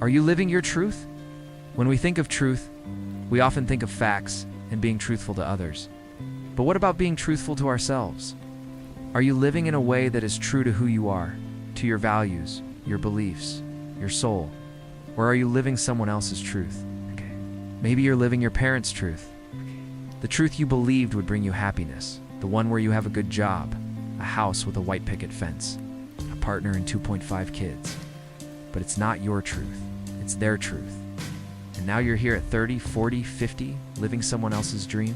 Are you living your truth? When we think of truth, we often think of facts and being truthful to others. But what about being truthful to ourselves? Are you living in a way that is true to who you are, to your values, your beliefs, your soul? Or are you living someone else's truth? Maybe you're living your parents' truth. The truth you believed would bring you happiness. The one where you have a good job, a house with a white picket fence, a partner and 2.5 kids. But it's not your truth. It's their truth. And now you're here at 30, 40, 50, living someone else's dream.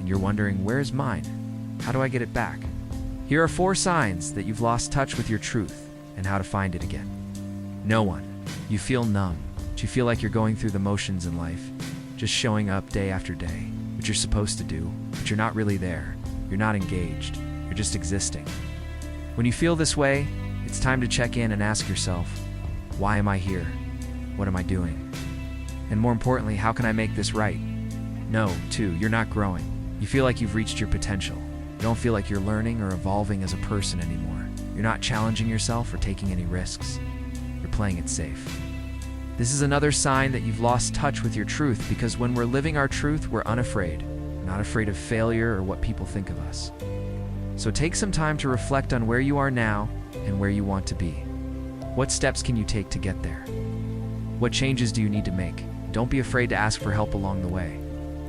And you're wondering, where's mine? How do I get it back? Here are 4 signs that you've lost touch with your truth and how to find it again. No one. You feel numb. You feel like you're going through the motions in life, just showing up day after day, what you're supposed to do, but you're not really there. You're not engaged. You're just existing. When you feel this way, it's time to check in and ask yourself, why am I here? What am I doing? And more importantly, how can I make this right? No, 2, you're not growing. You feel like you've reached your potential. You don't feel like you're learning or evolving as a person anymore. You're not challenging yourself or taking any risks. You're playing it safe. This is another sign that you've lost touch with your truth, because when we're living our truth, we're unafraid. We're not afraid of failure or what people think of us. So take some time to reflect on where you are now and where you want to be. What steps can you take to get there? What changes do you need to make? Don't be afraid to ask for help along the way.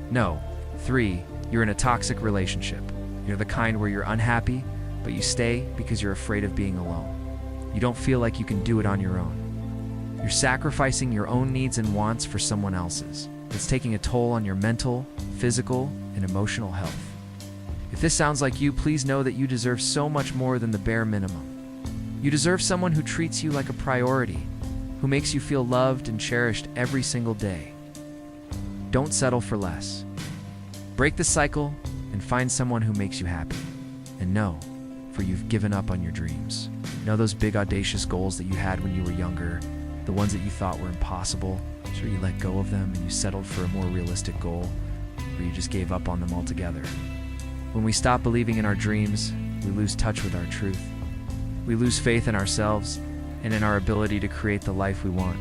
No. 3, you're in a toxic relationship. You're the kind where you're unhappy, but you stay because you're afraid of being alone. You don't feel like you can do it on your own. You're sacrificing your own needs and wants for someone else's. It's taking a toll on your mental, physical, and emotional health. If this sounds like you, please know that you deserve so much more than the bare minimum. You deserve someone who treats you like a priority, who makes you feel loved and cherished every single day. Don't settle for less. Break the cycle and find someone who makes you happy. And know, for you've given up on your dreams. Know those big audacious goals that you had when you were younger, the ones that you thought were impossible. Sure, you let go of them and you settled for a more realistic goal, or you just gave up on them altogether. When we stop believing in our dreams, we lose touch with our truth. We lose faith in ourselves and in our ability to create the life we want.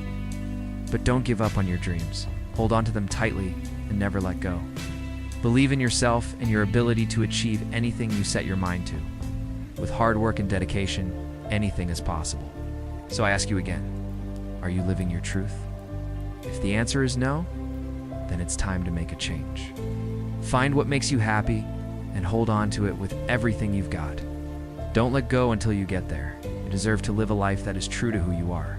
But don't give up on your dreams. Hold on to them tightly and never let go. Believe in yourself and your ability to achieve anything you set your mind to. With hard work and dedication, anything is possible. So I ask you again, are you living your truth? If the answer is no, then it's time to make a change. Find what makes you happy and hold on to it with everything you've got. Don't let go until you get there. You deserve to live a life that is true to who you are.